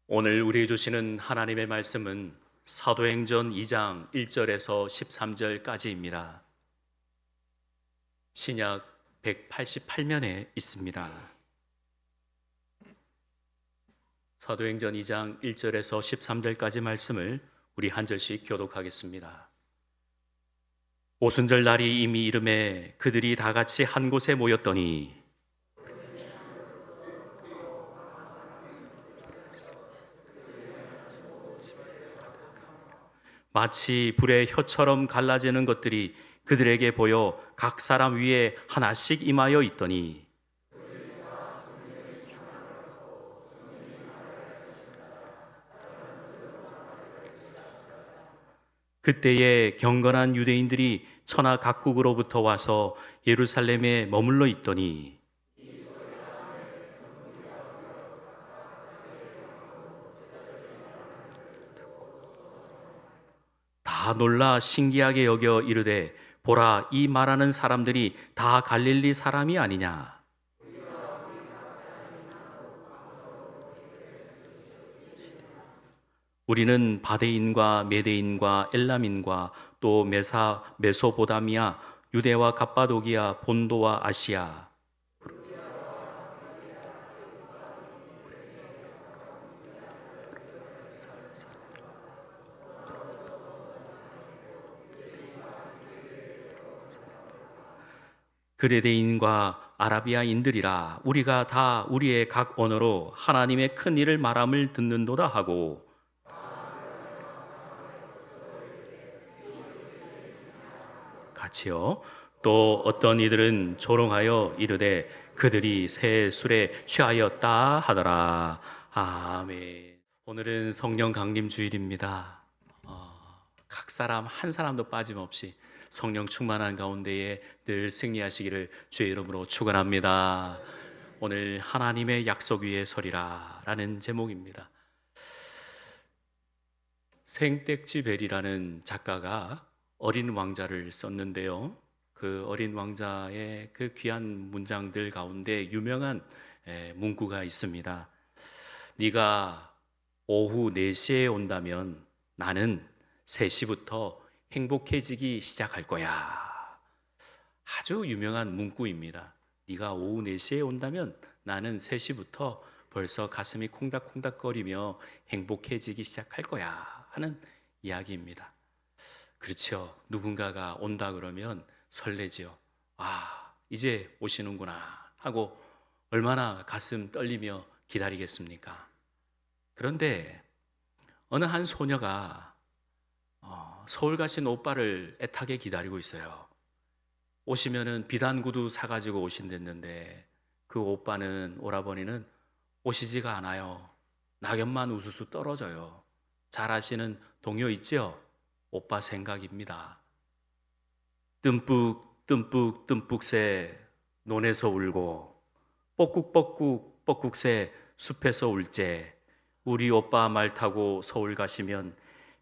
오늘 우리에게 주시는 하나님의 말씀은 사도행전 2장 1절에서 13절까지입니다. 신약 188면에 있습니다. 사도행전 2장 1절에서 13절까지 말씀을 우리 한 절씩 교독하겠습니다. 오순절 날이 이미 이름에 그들이 다 같이 한 곳에 모였더니 마치 불의 혀처럼 갈라지는 것들이 그들에게 보여 각 사람 위에 하나씩 임하여 있더니 그때에 경건한 유대인들이 천하 각국으로부터 와서 예루살렘에 머물러 있더니 다 놀라 신기하게 여겨 이르되 보라, 이 말하는 사람들이 다 갈릴리 사람이 아니냐. 우리는 바데인과 메데인과 엘람인과 또 메소보다미아, 유대와 갑바도기아, 본도와 아시아, 그레데인과 아라비아인들이라. 우리가 다 우리의 각 언어로 하나님의 큰 일을 말함을 듣는도다 하고 같이요. 또 어떤 이들은 조롱하여 이르되 그들이 새 술에 취하였다 하더라. 아멘. 오늘은 성령 강림 주일입니다. 각 사람 한 사람도 빠짐없이 성령 충만한 가운데에 늘 승리하시기를 주의 이름으로 축원합니다. 오늘 하나님의 약속 위에 서리라 라는 제목입니다. 생텍쥐벨이라는 작가가 어린 왕자를 썼는데요. 그 어린 왕자의 그 귀한 문장들 가운데 유명한 문구가 있습니다. 네가 오후 4시에 온다면 나는 3시부터 행복해지기 시작할 거야. 아주 유명한 문구입니다. 네가 오후 4시에 온다면 나는 3시부터 벌써 가슴이 콩닥콩닥거리며 행복해지기 시작할 거야 하는 이야기입니다. 그렇죠. 누군가가 온다 그러면 설레지요. 아, 이제 오시는구나 하고 얼마나 가슴 떨리며 기다리겠습니까? 그런데 어느 한 소녀가 서울 가신 오빠를 애타게 기다리고 있어요. 오시면은 비단 구두 사가지고 오신댔는데 그 오빠는, 오라버니는 오시지가 않아요. 낙엽만 우수수 떨어져요. 잘 아시는 동요 있죠? 오빠 생각입니다. 뜸뿍 뜸뿍 뜸뿍새 논에서 울고 뻐꾹뻐꾹 뻐꾹새 숲에서 울제. 우리 오빠 말 타고 서울 가시면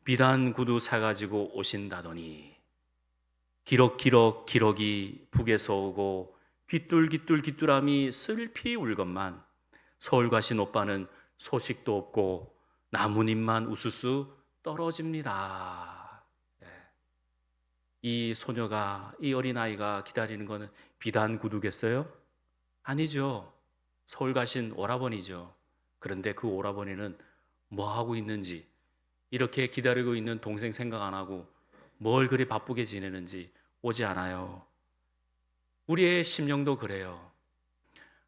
비단 구두 사가지고 오신다더니 기럭기럭 기럭이 북에서 오고 귀뚤귀뚤 귀뚜라미 슬피 울건만 서울 가신 오빠는 소식도 없고 나뭇잎만 우수수 떨어집니다. 이 소녀가, 이 어린아이가 기다리는 것은 비단 구두겠어요? 아니죠. 서울 가신 오라버니죠. 그런데 그 오라버니는 뭐 하고 있는지, 이렇게 기다리고 있는 동생 생각 안 하고 뭘 그리 바쁘게 지내는지 오지 않아요. 우리의 심령도 그래요.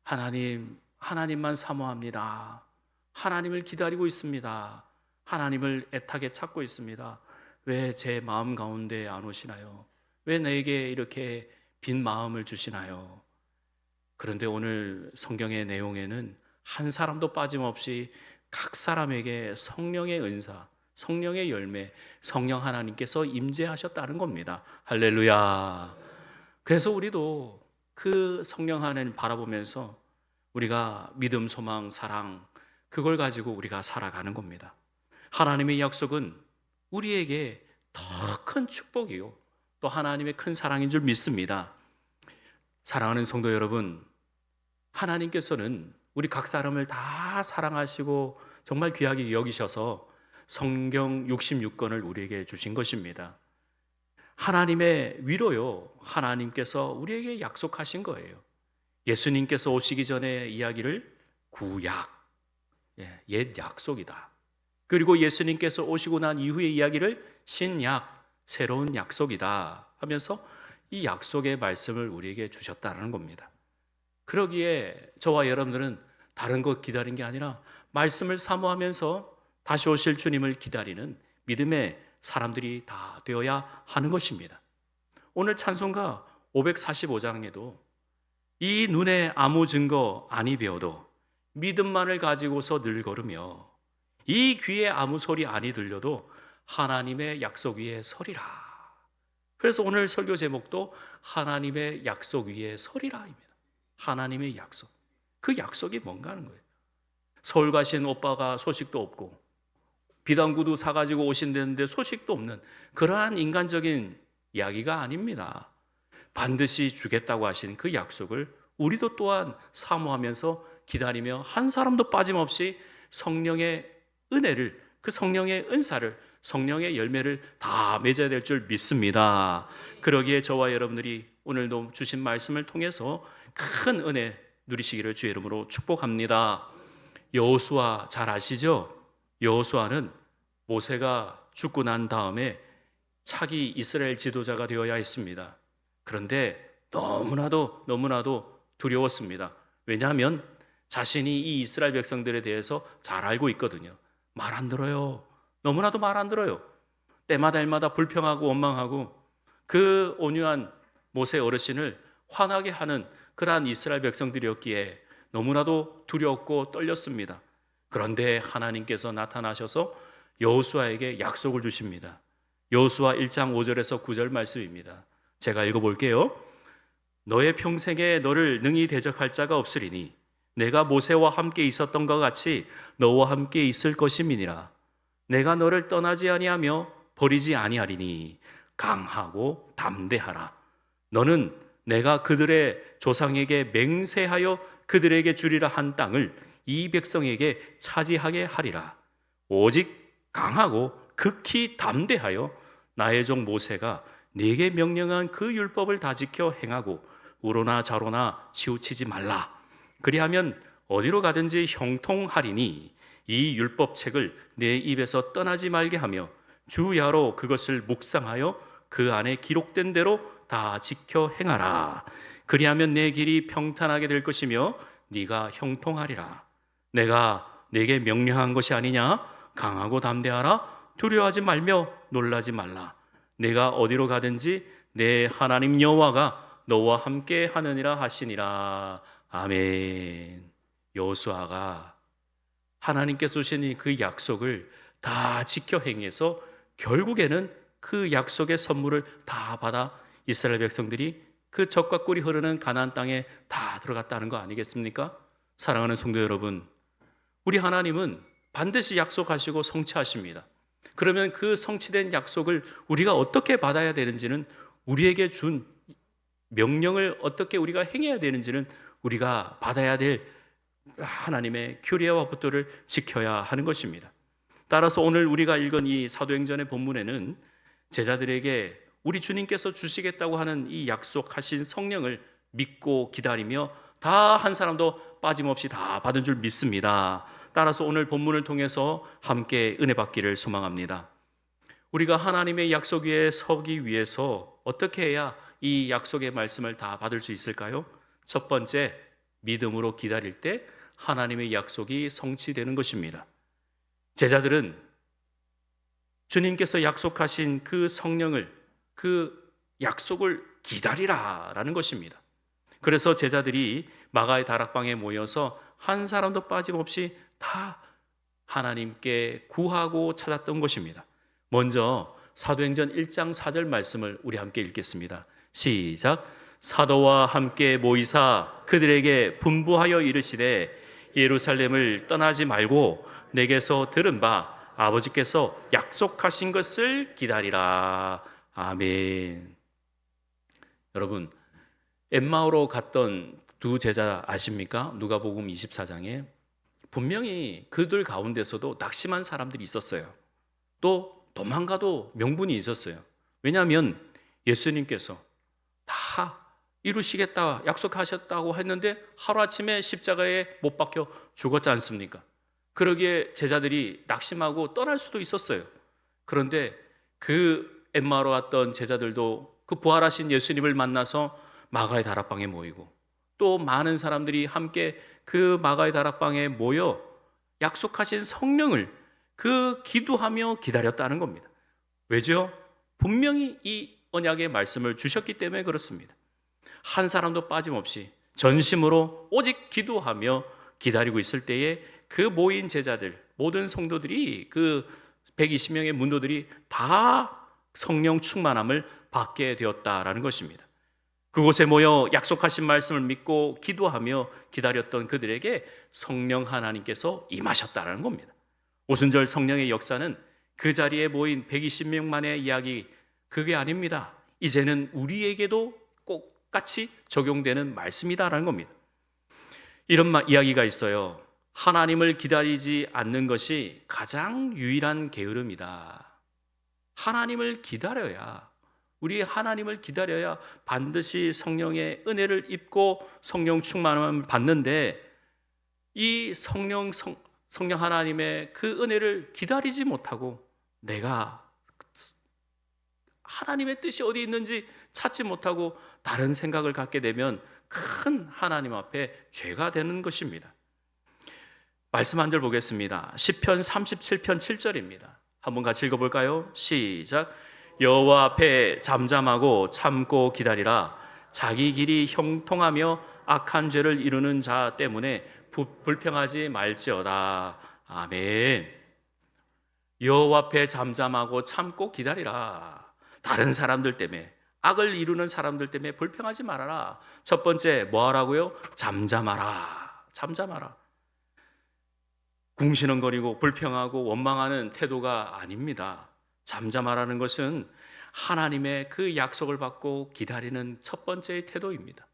하나님만 사모합니다. 하나님을 기다리고 있습니다. 하나님을 애타게 찾고 있습니다. 왜 제 마음 가운데 안 오시나요? 왜 내게 이렇게 빈 마음을 주시나요? 그런데 오늘 성경의 내용에는 한 사람도 빠짐없이 각 사람에게 성령의 은사, 성령의 열매, 성령 하나님께서 임재하셨다는 겁니다. 할렐루야. 그래서 우리도 그 성령 하나님 바라보면서 우리가 믿음, 소망, 사랑, 그걸 가지고 우리가 살아가는 겁니다. 하나님의 약속은 우리에게 더 큰 축복이요, 또 하나님의 큰 사랑인 줄 믿습니다. 사랑하는 성도 여러분, 하나님께서는 우리 각 사람을 다 사랑하시고 정말 귀하게 여기셔서 성경 66권을 우리에게 주신 것입니다. 하나님의 위로요, 하나님께서 우리에게 약속하신 거예요. 예수님께서 오시기 전에 이야기를 구약, 옛 약속이다. 그리고 예수님께서 오시고 난 이후의 이야기를 신약, 새로운 약속이다 하면서 이 약속의 말씀을 우리에게 주셨다는 겁니다. 그러기에 저와 여러분들은 다른 것 기다린 게 아니라 말씀을 사모하면서 다시 오실 주님을 기다리는 믿음의 사람들이 다 되어야 하는 것입니다. 오늘 찬송가 545장에도 이 눈에 아무 증거 아니 배워도 믿음만을 가지고서 늘 걸으며 이 귀에 아무 소리 아니 들려도 하나님의 약속 위에 서리라. 그래서 오늘 설교 제목도 하나님의 약속 위에 서리라입니다. 하나님의 약속. 그 약속이 뭔가 하는 거예요. 서울 가신 오빠가 소식도 없고 비단구두 사가지고 오신다는데 소식도 없는 그러한 인간적인 이야기가 아닙니다. 반드시 주겠다고 하신 그 약속을 우리도 또한 사모하면서 기다리며 한 사람도 빠짐없이 성령의 은혜를, 그 성령의 은사를, 성령의 열매를 다 맺어야 될 줄 믿습니다. 그러기에 저와 여러분들이 오늘도 주신 말씀을 통해서 큰 은혜 누리시기를 주의 이름으로 축복합니다. 여호수아 잘 아시죠? 여호수아는 모세가 죽고 난 다음에 차기 이스라엘 지도자가 되어야 했습니다. 그런데 너무나도 두려웠습니다. 왜냐하면 자신이 이 이스라엘 백성들에 대해서 잘 알고 있거든요. 말 안 들어요. 너무나도 말 안 들어요. 때마다 불평하고 원망하고 그 온유한 모세 어르신을 화나게 하는 그러한 이스라엘 백성들이었기에 너무나도 두렵고 떨렸습니다. 그런데 하나님께서 나타나셔서 여호수아에게 약속을 주십니다. 여호수아 1장 5절에서 9절 말씀입니다. 제가 읽어볼게요. 너의 평생에 너를 능히 대적할 자가 없으리니 내가 모세와 함께 있었던 것 같이 너와 함께 있을 것임이니라. 내가 너를 떠나지 아니하며 버리지 아니하리니 강하고 담대하라. 너는 내가 그들의 조상에게 맹세하여 그들에게 주리라 한 땅을 이 백성에게 차지하게 하리라. 오직 강하고 극히 담대하여 나의 종 모세가 네게 명령한 그 율법을 다 지켜 행하고 우로나 좌로나 치우치지 말라. 그리하면 어디로 가든지 형통하리니 이 율법책을 내 입에서 떠나지 말게 하며 주야로 그것을 묵상하여 그 안에 기록된 대로 다 지켜 행하라. 그리하면 내 길이 평탄하게 될 것이며 네가 형통하리라. 내가 네게 명령한 것이 아니냐? 강하고 담대하라. 두려워하지 말며 놀라지 말라. 내가 어디로 가든지 내 하나님 여호와가 너와 함께 하느니라 하시니라. 아멘. 여호수아가 하나님께서 주신 그 약속을 다 지켜 행해서 결국에는 그 약속의 선물을 다 받아 이스라엘 백성들이 그 젖과 꿀이 흐르는 가나안 땅에 다 들어갔다는 거 아니겠습니까? 사랑하는 성도 여러분, 우리 하나님은 반드시 약속하시고 성취하십니다. 그러면 그 성취된 약속을 우리가 어떻게 받아야 되는지는, 우리에게 준 명령을 어떻게 우리가 행해야 되는지는 우리가 받아야 될 하나님의 규례와 법도를 지켜야 하는 것입니다. 따라서 오늘 우리가 읽은 이 사도행전의 본문에는 제자들에게 우리 주님께서 주시겠다고 하는 이 약속하신 성령을 믿고 기다리며 다 한 사람도 빠짐없이 다 받은 줄 믿습니다. 따라서 오늘 본문을 통해서 함께 은혜 받기를 소망합니다. 우리가 하나님의 약속 위에 서기 위해서 어떻게 해야 이 약속의 말씀을 다 받을 수 있을까요? 첫 번째, 믿음으로 기다릴 때 하나님의 약속이 성취되는 것입니다. 제자들은 주님께서 약속하신 그 성령을, 그 약속을 기다리라라는 것입니다. 그래서 제자들이 마가의 다락방에 모여서 한 사람도 빠짐없이 다 하나님께 구하고 찾았던 것입니다. 먼저 사도행전 1장 4절 말씀을 우리 함께 읽겠습니다. 시작. 사도와 함께 모이사 그들에게 분부하여 이르시되 예루살렘을 떠나지 말고 내게서 들은 바 아버지께서 약속하신 것을 기다리라. 아멘. 여러분, 엠마오로 갔던 두 제자 아십니까? 누가복음 24장에 분명히 그들 가운데서도 낙심한 사람들이 있었어요. 또 도망가도 명분이 있었어요. 왜냐하면 예수님께서 다 이루시겠다 약속하셨다고 했는데 하루아침에 십자가에 못 박혀 죽었지 않습니까? 그러기에 제자들이 낙심하고 떠날 수도 있었어요. 그런데 그 엠마오로 왔던 제자들도 그 부활하신 예수님을 만나서 마가의 다락방에 모이고, 또 많은 사람들이 함께 그 마가의 다락방에 모여 약속하신 성령을 그 기도하며 기다렸다는 겁니다. 왜죠? 분명히 이 언약의 말씀을 주셨기 때문에 그렇습니다. 한 사람도 빠짐없이 전심으로 오직 기도하며 기다리고 있을 때에 그 모인 제자들, 모든 성도들이, 그 120명의 문도들이 다 성령 충만함을 받게 되었다라는 것입니다. 그곳에 모여 약속하신 말씀을 믿고 기도하며 기다렸던 그들에게 성령 하나님께서 임하셨다라는 겁니다. 오순절 성령의 역사는 그 자리에 모인 120명만의 이야기, 그게 아닙니다. 이제는 우리에게도 똑같이 적용되는 말씀이다라는 겁니다. 이런 이야기가 있어요. 하나님을 기다리지 않는 것이 가장 유일한 게으름이다. 하나님을 기다려야, 우리 하나님을 기다려야 반드시 성령의 은혜를 입고 성령 충만함을 받는데, 이 성령 하나님의 그 은혜를 기다리지 못하고 내가 하나님의 뜻이 어디 있는지 찾지 못하고 다른 생각을 갖게 되면 큰 하나님 앞에 죄가 되는 것입니다. 말씀 한 절 보겠습니다. 시편 37편 7절입니다. 한번 같이 읽어볼까요? 시작. 여호와 앞에 잠잠하고 참고 기다리라. 자기 길이 형통하며 악한 죄를 이루는 자 때문에 불평하지 말지어다. 아멘. 여호와 앞에 잠잠하고 참고 기다리라. 다른 사람들 때문에, 악을 이루는 사람들 때문에 불평하지 말아라. 첫 번째 뭐 하라고요? 잠잠하라. 잠잠하라. 궁시렁거리고 불평하고 원망하는 태도가 아닙니다. 잠잠하라는 것은 하나님의 그 약속을 받고 기다리는 첫 번째의 태도입니다.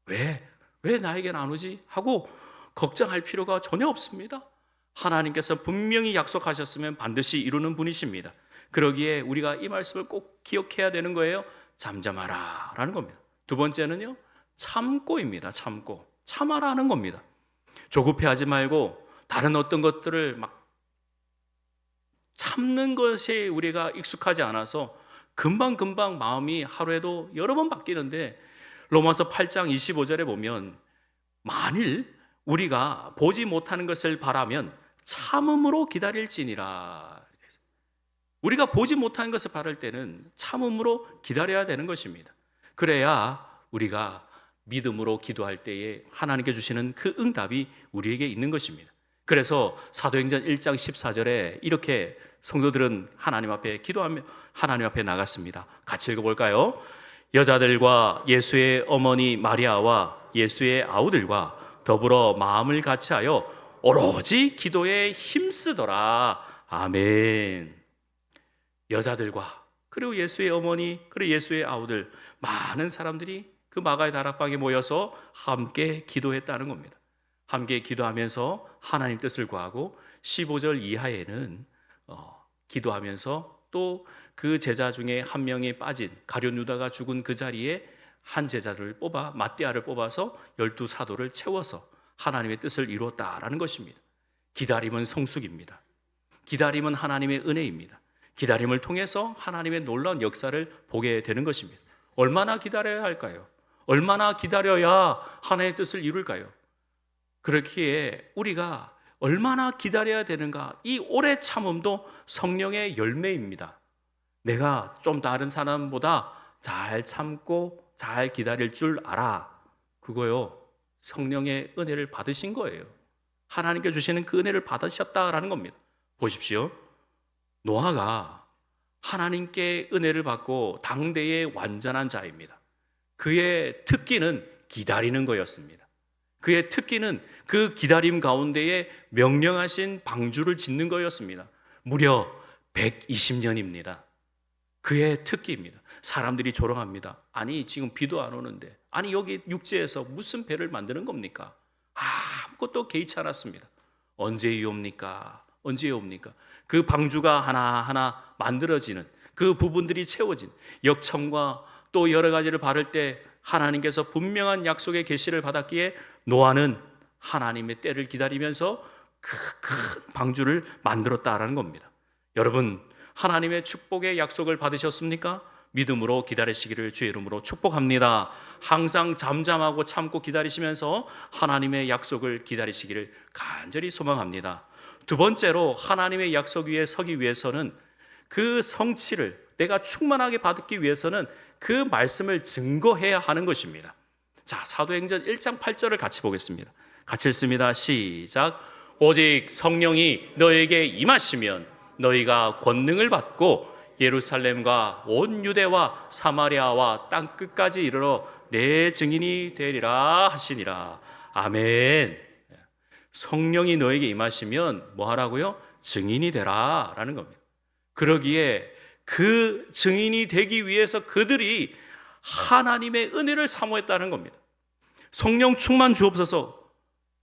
왜 나에겐 안 오지? 하고 걱정할 필요가 전혀 없습니다. 하나님께서 분명히 약속하셨으면 반드시 이루는 분이십니다. 그러기에 우리가 이 말씀을 꼭 기억해야 되는 거예요. 잠잠하라 라는 겁니다. 두 번째는요, 참고입니다. 참아라 하는 겁니다. 조급해하지 말고 다른 어떤 것들을 막 참는 것이 우리가 익숙하지 않아서 금방 마음이 하루에도 여러 번 바뀌는데, 로마서 8장 25절에 보면 만일 우리가 보지 못하는 것을 바라면 참음으로 기다릴지니라. 우리가 보지 못하는 것을 바랄 때는 참음으로 기다려야 되는 것입니다. 그래야 우리가 믿음으로 기도할 때에 하나님께 주시는 그 응답이 우리에게 있는 것입니다. 그래서 사도행전 1장 14절에 이렇게 성도들은 하나님 앞에 기도하며 하나님 앞에 나갔습니다. 같이 읽어볼까요? 여자들과 예수의 어머니 마리아와 예수의 아우들과 더불어 마음을 같이하여 오로지 기도에 힘쓰더라. 아멘. 여자들과 그리고 예수의 어머니 그리고 예수의 아우들, 많은 사람들이 그 마가의 다락방에 모여서 함께 기도했다는 겁니다. 함께 기도하면서 하나님 뜻을 구하고, 15절 이하에는 기도하면서 또 그 제자 중에 한 명이 빠진 가룟 유다가 죽은 그 자리에 한 제자를 뽑아, 맏대아를 뽑아서 12 사도를 채워서 하나님의 뜻을 이루었다라는 것입니다. 기다림은 성숙입니다. 기다림은 하나님의 은혜입니다. 기다림을 통해서 하나님의 놀라운 역사를 보게 되는 것입니다. 얼마나 기다려야 할까요? 얼마나 기다려야 하나님의 뜻을 이룰까요? 그렇기에 우리가 얼마나 기다려야 되는가, 이 오래 참음도 성령의 열매입니다. 내가 좀 다른 사람보다 잘 참고 잘 기다릴 줄 알아. 그거요, 성령의 은혜를 받으신 거예요. 하나님께 주시는 그 은혜를 받으셨다라는 겁니다. 보십시오. 노아가 하나님께 은혜를 받고 당대의 완전한 자입니다. 그의 특기는 기다리는 거였습니다. 그의 특기는 그 기다림 가운데에 명령하신 방주를 짓는 거였습니다. 무려 120년입니다. 그의 특기입니다. 사람들이 조롱합니다. 아니 지금 비도 안 오는데, 아니 여기 육지에서 무슨 배를 만드는 겁니까? 아무것도 개의치 않았습니다. 언제이옵니까? 언제이옵니까? 그 방주가 하나하나 만들어지는 그 부분들이 채워진 역청과 또 여러 가지를 바를 때 하나님께서 분명한 약속의 계시를 받았기에 노아는 하나님의 때를 기다리면서 큰 방주를 만들었다라는 겁니다. 여러분, 하나님의 축복의 약속을 받으셨습니까? 믿음으로 기다리시기를 주의 이름으로 축복합니다. 항상 잠잠하고 참고 기다리시면서 하나님의 약속을 기다리시기를 간절히 소망합니다. 두 번째로 하나님의 약속 위에 서기 위해서는 그 성취를 내가 충만하게 받기 위해서는 그 말씀을 증거해야 하는 것입니다. 자, 사도행전 1장 8절을 같이 보겠습니다. 같이 읽습니다. 시작. 오직 성령이 너에게 임하시면 너희가 권능을 받고 예루살렘과 온 유대와 사마리아와 땅 끝까지 이르러 내 증인이 되리라 하시니라. 아멘. 성령이 너에게 임하시면 뭐 하라고요? 증인이 되라 라는 겁니다. 그러기에 그 증인이 되기 위해서 그들이 하나님의 은혜를 사모했다는 겁니다. 성령 충만 주옵소서.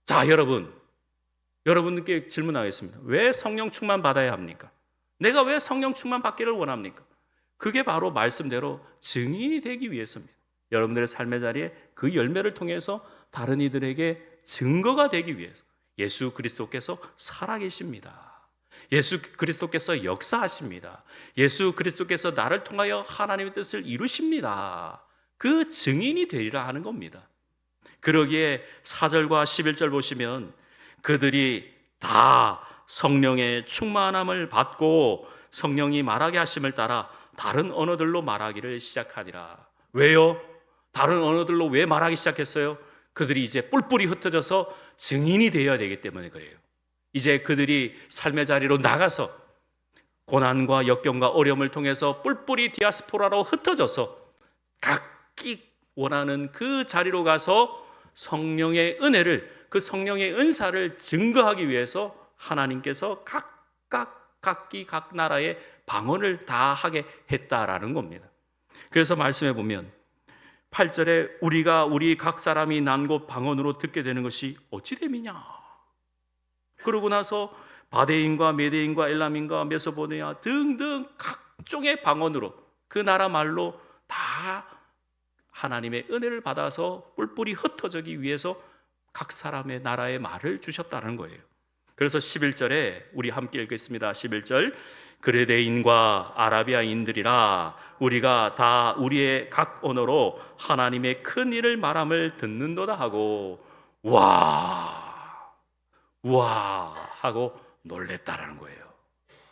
자, 여러분께 질문하겠습니다. 왜 성령 충만 받아야 합니까? 내가 왜 성령 충만 받기를 원합니까? 그게 바로 말씀대로 증인이 되기 위해서입니다. 여러분들의 삶의 자리에 그 열매를 통해서 다른 이들에게 증거가 되기 위해서 예수 그리스도께서 살아계십니다. 예수 그리스도께서 역사하십니다. 예수 그리스도께서 나를 통하여 하나님의 뜻을 이루십니다. 그 증인이 되리라 하는 겁니다. 그러기에 4절과 11절 보시면 그들이 다 성령의 충만함을 받고 성령이 말하게 하심을 따라 다른 언어들로 말하기를 시작하니라. 왜요? 다른 언어들로 왜 말하기 시작했어요? 그들이 이제 뿔뿔이 흩어져서 증인이 되어야 되기 때문에 그래요. 이제 그들이 삶의 자리로 나가서 고난과 역경과 어려움을 통해서 뿔뿔이 디아스포라로 흩어져서 각기 원하는 그 자리로 가서 성령의 은혜를, 그 성령의 은사를 증거하기 위해서 하나님께서 각기 각 나라의 방언을 다 하게 했다라는 겁니다. 그래서 말씀해 보면 8절에 우리가 우리 각 사람이 난 곳 방언으로 듣게 되는 것이 어찌 됨이냐. 그러고 나서 바데인과 메데인과 엘람인과 메소포타미아 등등 각종의 방언으로 그 나라 말로 다 하나님의 은혜를 받아서 뿔뿔이 흩어지기 위해서 각 사람의 나라의 말을 주셨다는 거예요. 그래서 11절에 우리 함께 읽겠습니다. 11절 그레데인과 아라비아인들이라 우리가 다 우리의 각 언어로 하나님의 큰 일을 말함을 듣는도다 하고 와 하고 놀랬다라는 거예요.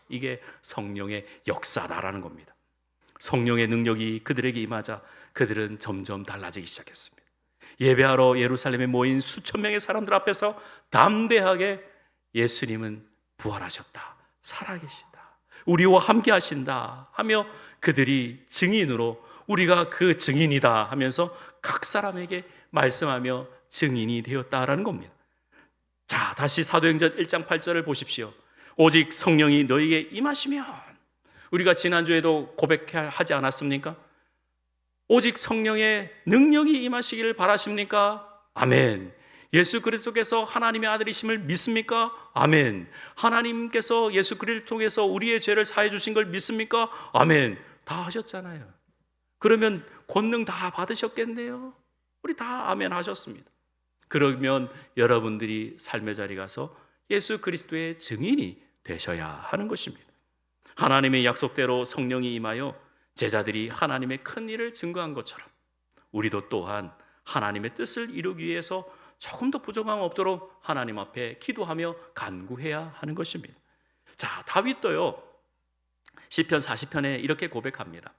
이게 성령의 역사다라는 겁니다. 성령의 능력이 그들에게 임하자 그들은 점점 달라지기 시작했습니다. 예배하러 예루살렘에 모인 수천 명의 사람들 앞에서 담대하게 예수님은 부활하셨다, 살아계신다, 우리와 함께 하신다 하며 그들이 증인으로 우리가 그 증인이다 하면서 각 사람에게 말씀하며 증인이 되었다라는 겁니다. 자, 다시 사도행전 1장 8절을 보십시오. 오직 성령이 너희에게 임하시면, 우리가 지난주에도 고백하지 않았습니까? 오직 성령의 능력이 임하시기를 바라십니까? 아멘. 예수 그리스도께서 하나님의 아들이심을 믿습니까? 아멘. 하나님께서 예수 그리스도를 통해서 우리의 죄를 사해 주신 걸 믿습니까? 아멘. 다 하셨잖아요. 그러면 권능 다 받으셨겠네요. 우리 다 아멘 하셨습니다. 그러면 여러분들이 삶의 자리 가서 예수 그리스도의 증인이 되셔야 하는 것입니다. 하나님의 약속대로 성령이 임하여 제자들이 하나님의 큰 일을 증거한 것처럼 우리도 또한 하나님의 뜻을 이루기 위해서 조금 더 부족함 없도록 하나님 앞에 기도하며 간구해야 하는 것입니다. 자, 다윗도요 시편 40편에 이렇게 고백합니다.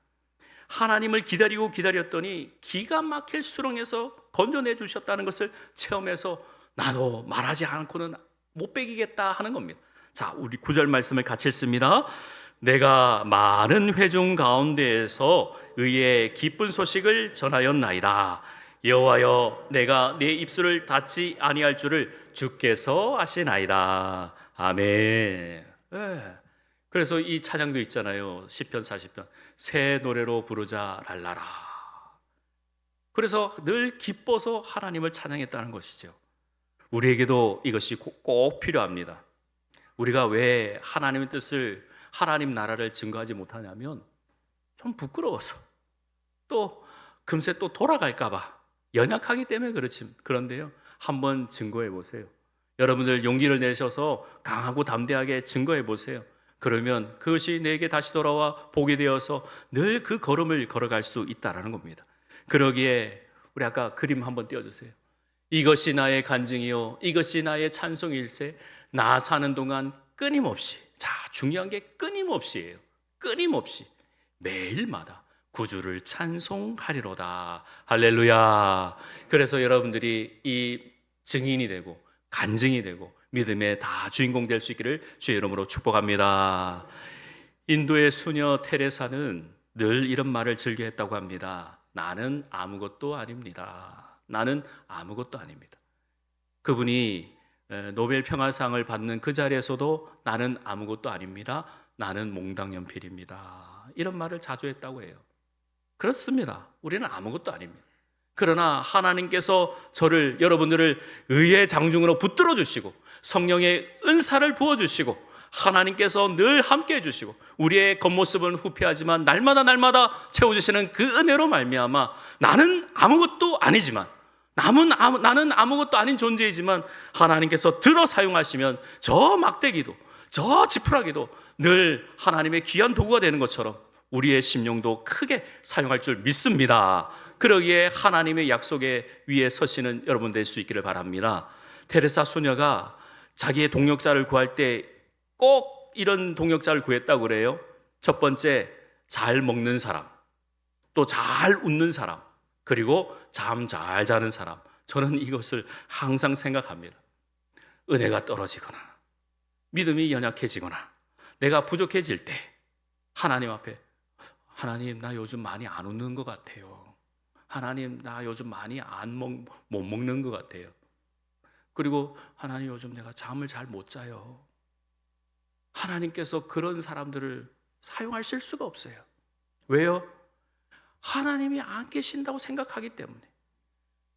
하나님을 기다렸더니 기가 막힐 수렁에서 건져내 주셨다는 것을 체험해서 나도 말하지 않고는 못 배기겠다 하는 겁니다. 자, 우리 9절 말씀을 같이 읽습니다. 내가 많은 회중 가운데에서 의의 기쁜 소식을 전하였나이다. 여호와여, 내가 내 입술을 닫지 아니할 줄을 주께서 아시나이다. 아멘. 네. 그래서 이 찬양도 있잖아요. 시편 40편 새 노래로 부르자 랄라라. 그래서 늘 기뻐서 하나님을 찬양했다는 것이죠. 우리에게도 이것이 꼭 필요합니다. 우리가 왜 하나님의 뜻을, 하나님 나라를 증거하지 못하냐면 좀 부끄러워서, 또 금세 또 돌아갈까 봐 연약하기 때문에 그런데요, 한번 증거해 보세요. 여러분들 용기를 내셔서 강하고 담대하게 증거해 보세요. 그러면 그것이 내게 다시 돌아와 복이 되어서 늘 그 걸음을 걸어갈 수 있다라는 겁니다. 그러기에 우리 아까 그림 한번 띄워주세요. 이것이 나의 간증이요, 이것이 나의 찬송일세. 나 사는 동안 끊임없이, 자, 중요한 게 끊임없이예요. 끊임없이 매일마다 구주를 찬송하리로다. 할렐루야. 그래서 여러분들이 이 증인이 되고 간증이 되고 믿음의 다 주인공 될 수 있기를 주의 이름으로 축복합니다. 인도의 수녀 테레사는 늘 이런 말을 즐겨했다고 합니다. 나는 아무것도 아닙니다. 나는 아무것도 아닙니다. 그분이 노벨 평화상을 받는 그 자리에서도 나는 아무것도 아닙니다. 나는 몽당연필입니다. 이런 말을 자주 했다고 해요. 그렇습니다. 우리는 아무것도 아닙니다. 그러나 하나님께서 여러분들을 의의 장중으로 붙들어 주시고 성령의 은사를 부어 주시고 하나님께서 늘 함께 해주시고 우리의 겉모습은 후패하지만 날마다 채워주시는 그 은혜로 말미암아 나는 아무것도 아니지만, 나는 아무것도 아닌 존재이지만 하나님께서 들어 사용하시면 저 막대기도, 저 지푸라기도 늘 하나님의 귀한 도구가 되는 것처럼 우리의 심령도 크게 사용할 줄 믿습니다. 그러기에 하나님의 약속에 위에 서시는 여러분 될 수 있기를 바랍니다. 테레사 소녀가 자기의 동역자를 구할 때 꼭 이런 동역자를 구했다고 그래요. 첫 번째, 잘 먹는 사람, 또 잘 웃는 사람, 그리고 잠 잘 자는 사람. 저는 이것을 항상 생각합니다. 은혜가 떨어지거나 믿음이 연약해지거나 내가 부족해질 때 하나님 앞에, 하나님 나 요즘 많이 안 웃는 것 같아요. 하나님 나 요즘 많이 못 먹는 것 같아요. 그리고 하나님 요즘 내가 잠을 잘 못 자요. 하나님께서 그런 사람들을 사용하실 수가 없어요. 왜요? 하나님이 안 계신다고 생각하기 때문에.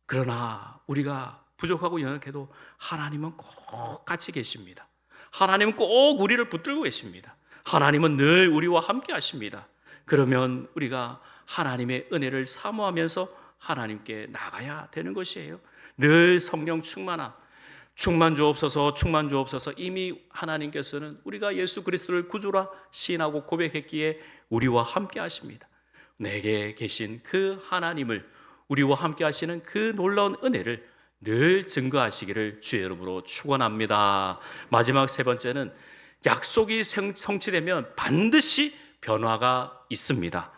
그러나 우리가 부족하고 연약해도 하나님은 꼭 같이 계십니다. 하나님은 꼭 우리를 붙들고 계십니다. 하나님은 늘 우리와 함께 하십니다. 그러면 우리가 하나님의 은혜를 사모하면서 하나님께 나가야 되는 것이에요. 늘 성령 충만 주옵소서, 충만 주옵소서. 이미 하나님께서는 우리가 예수 그리스도를 구주라 시인하고 고백했기에 우리와 함께 하십니다. 내게 계신 그 하나님을, 우리와 함께 하시는 그 놀라운 은혜를 늘 증거하시기를 주의 이름으로 축원합니다. 마지막 세 번째는 약속이 성취되면 반드시 변화가 있습니다.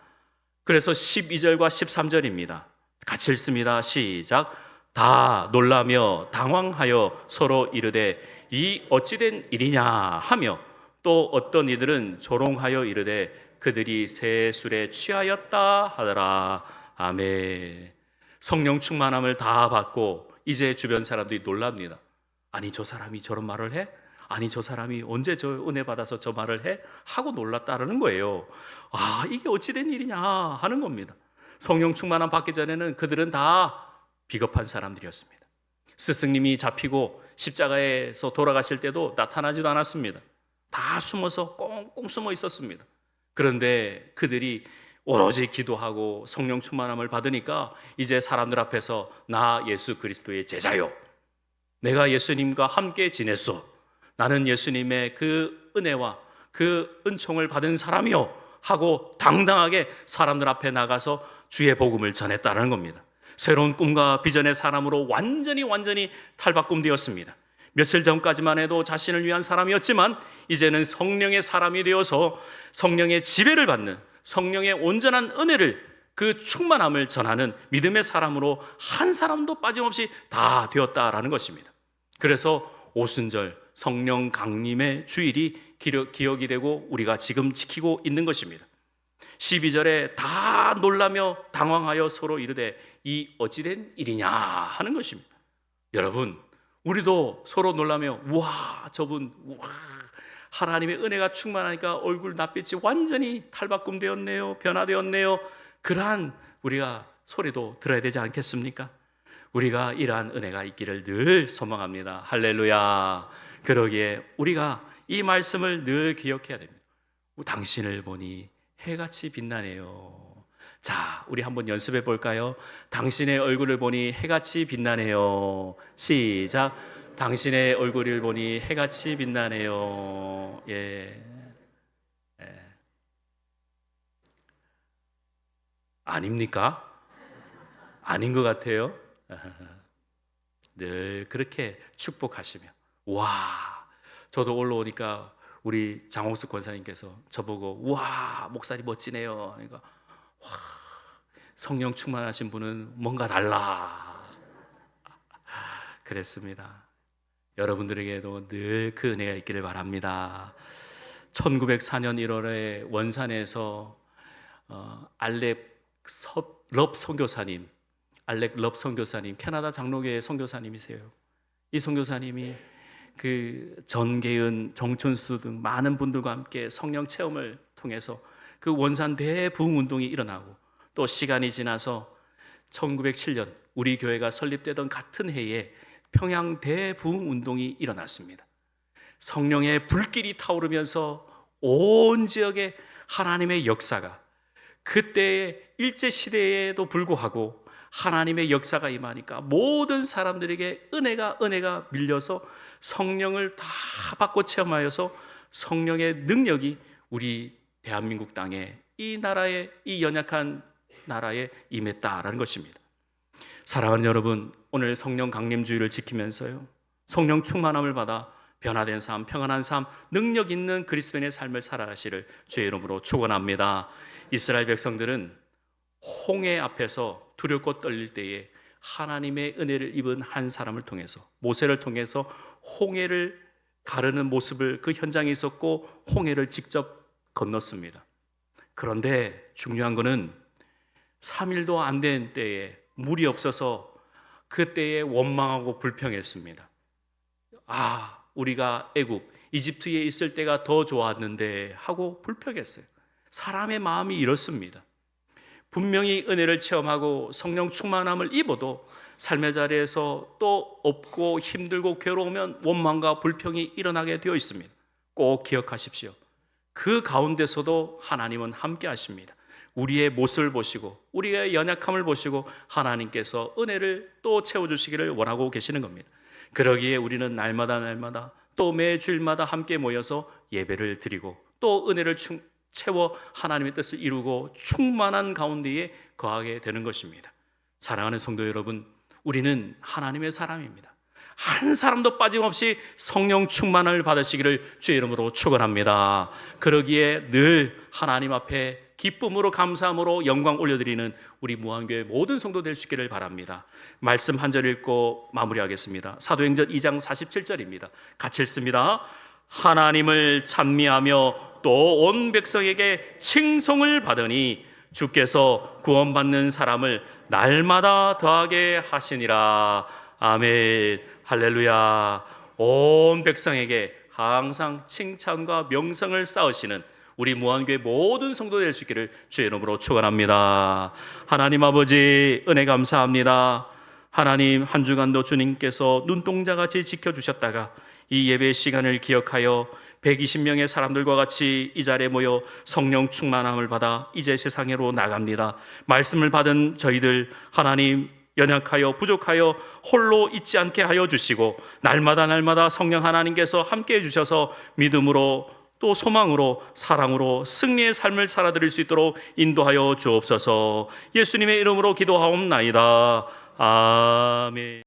그래서 12절과 13절입니다. 같이 읽습니다. 시작. 다 놀라며 당황하여 서로 이르되 이 어찌된 일이냐 하며, 또 어떤 이들은 조롱하여 이르되 그들이 새 술에 취하였다 하더라. 아멘. 성령 충만함을 다 받고 이제 주변 사람들이 놀랍니다. 아니 저 사람이 저런 말을 해? 아니 저 사람이 언제 저 은혜 받아서 저 말을 해? 하고 놀랐다는 거예요. 아, 이게 어찌된 일이냐 하는 겁니다. 성령 충만함 받기 전에는 그들은 다 비겁한 사람들이었습니다. 스승님이 잡히고 십자가에서 돌아가실 때도 나타나지도 않았습니다. 다 숨어서 꽁꽁 숨어 있었습니다. 그런데 그들이 오로지 기도하고 성령 충만함을 받으니까 이제 사람들 앞에서 나 예수 그리스도의 제자요, 내가 예수님과 함께 지냈소, 나는 예수님의 그 은혜와 그 은총을 받은 사람이요 하고 당당하게 사람들 앞에 나가서 주의 복음을 전했다는 겁니다. 새로운 꿈과 비전의 사람으로 완전히 탈바꿈되었습니다. 며칠 전까지만 해도 자신을 위한 사람이었지만 이제는 성령의 사람이 되어서 성령의 지배를 받는, 성령의 온전한 은혜를, 그 충만함을 전하는 믿음의 사람으로 한 사람도 빠짐없이 다 되었다라는 것입니다. 그래서 오순절 성령 강림의 주일이 기억이 되고 우리가 지금 지키고 있는 것입니다. 12절에 다 놀라며 당황하여 서로 이르되 이 어찌된 일이냐 하는 것입니다. 여러분, 우리도 서로 놀라며 우와 저분, 우와 하나님의 은혜가 충만하니까 얼굴 낯빛이 완전히 탈바꿈되었네요, 변화되었네요, 그러한 우리가 소리도 들어야 되지 않겠습니까? 우리가 이러한 은혜가 있기를 늘 소망합니다. 할렐루야. 그러기에 우리가 이 말씀을 늘 기억해야 됩니다. 당신을 보니 해같이 빛나네요. 자, 우리 한번 연습해 볼까요? 당신의 얼굴을 보니 해같이 빛나네요. 시작. 당신의 얼굴을 보니 해같이 빛나네요. 예. 아닙니까? 아닌 것 같아요. 늘 그렇게 축복하시며, 와, 저도 올라오니까 우리 장홍숙 권사님께서 저보고, 와, 목사님 멋지네요. 그러니까, 와, 성령 충만하신 분은 뭔가 달라. 그랬습니다. 여러분들에게도 늘 그 은혜가 있기를 바랍니다. 1904년 1월에 원산에서 알렉 럽 선교사님, 알렉 럽 선교사님, 캐나다 장로교회 선교사님이세요. 이 선교사님이 그 전계은, 정춘수 등 많은 분들과 함께 성령 체험을 통해서 그 원산 대부흥 운동이 일어나고, 또 시간이 지나서 1907년 우리 교회가 설립되던 같은 해에 평양 대부흥 운동이 일어났습니다. 성령의 불길이 타오르면서 온 지역에 하나님의 역사가, 그때의 일제시대에도 불구하고 하나님의 역사가 임하니까 모든 사람들에게 은혜가 밀려서 성령을 다 받고 체험하여서 성령의 능력이 우리 대한민국 땅에, 이 나라에, 이 연약한 나라에 임했다라는 것입니다. 사랑하는 여러분, 오늘 성령 강림주의를 지키면서요, 성령 충만함을 받아 변화된 삶, 평안한 삶, 능력 있는 그리스도인의 삶을 살아가시를 주의 이름으로 축원합니다. 이스라엘 백성들은 홍해 앞에서 두렵고 떨릴 때에 하나님의 은혜를 입은 한 사람을 통해서, 모세를 통해서 홍해를 가르는 모습을, 그 현장에 있었고 홍해를 직접 건넜습니다. 그런데 중요한 것은 3일도 안 된 때에 물이 없어서 그때에 원망하고 불평했습니다. 아, 우리가 애굽, 이집트에 있을 때가 더 좋았는데 하고 불평했어요. 사람의 마음이 이렇습니다. 분명히 은혜를 체험하고 성령 충만함을 입어도 삶의 자리에서 또 없고 힘들고 괴로우면 원망과 불평이 일어나게 되어 있습니다. 꼭 기억하십시오. 그 가운데서도 하나님은 함께 하십니다. 우리의 모습을 보시고 우리의 연약함을 보시고 하나님께서 은혜를 또 채워주시기를 원하고 계시는 겁니다. 그러기에 우리는 날마다 또 매주일마다 함께 모여서 예배를 드리고 또 은혜를 채워 하나님의 뜻을 이루고 충만한 가운데에 거하게 되는 것입니다. 사랑하는 성도 여러분, 우리는 하나님의 사람입니다. 한 사람도 빠짐없이 성령 충만을 받으시기를 주의 이름으로 축원합니다. 그러기에 늘 하나님 앞에 기쁨으로, 감사함으로 영광 올려드리는 우리 무한교회 모든 성도 될 수 있기를 바랍니다. 말씀 한 절 읽고 마무리하겠습니다. 사도행전 2장 47절입니다. 같이 읽습니다. 하나님을 찬미하며 또 온 백성에게 칭송을 받으니 주께서 구원받는 사람을 날마다 더하게 하시니라. 아멘. 할렐루야. 온 백성에게 항상 칭찬과 명성을 쌓으시는 우리 무한교회 모든 성도 될 수 있기를 주의 이름으로 축원합니다. 하나님 아버지, 은혜 감사합니다. 하나님, 한 주간도 주님께서 눈동자같이 지켜주셨다가 이 예배 시간을 기억하여 120명의 사람들과 같이 이 자리에 모여 성령 충만함을 받아 이제 세상으로 나갑니다. 말씀을 받은 저희들 하나님, 연약하여 부족하여 홀로 있지 않게 하여 주시고 날마다 성령 하나님께서 함께해 주셔서 믿음으로 또 소망으로 사랑으로 승리의 삶을 살아드릴 수 있도록 인도하여 주옵소서. 예수님의 이름으로 기도하옵나이다. 아멘.